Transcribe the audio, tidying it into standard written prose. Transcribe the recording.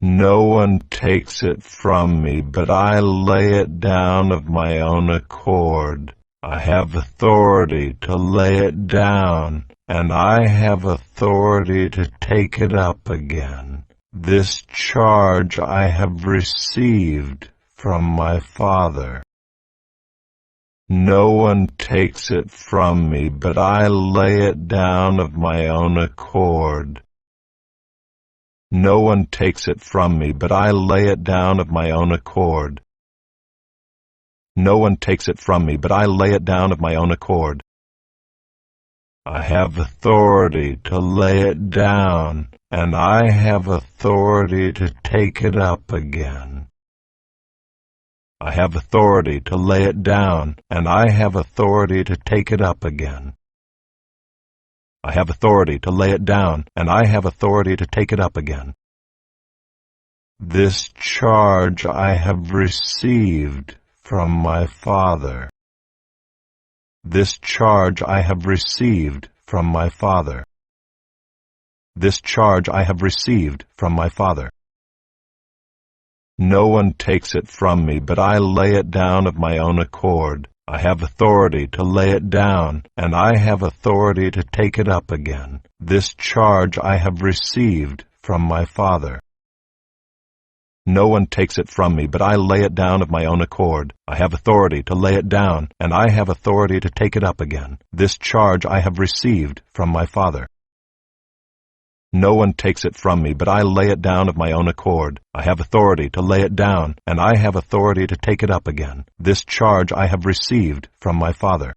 No one takes it from me, but I lay it down of my own accord. I have authority to lay it down, and I have authority to take it up again. This charge I have received from my Father. No one takes it from me, but I lay it down of my own accord. No one takes it from me, but I lay it down of my own accord. No one takes it from me, but I lay it down of my own accord. I have authority to lay it down, and I have authority to take it up again. I have authority to lay it down, and I have authority to take it up again. I have authority to lay it down, and I have authority to take it up again. This charge I have received from my Father. This charge I have received from my Father. This charge I have received from my Father. No one takes it from me, but I lay it down of my own accord. I have authority to lay it down, and I have authority to take it up again. This charge I have received from my Father. No one takes it from me, but I lay it down of my own accord. I have authority to lay it down, and I have authority to take it up again. This charge I have received from my Father. No one takes it from me, but I lay it down of my own accord. I have authority to lay it down, and I have authority to take it up again. This charge I have received from my Father.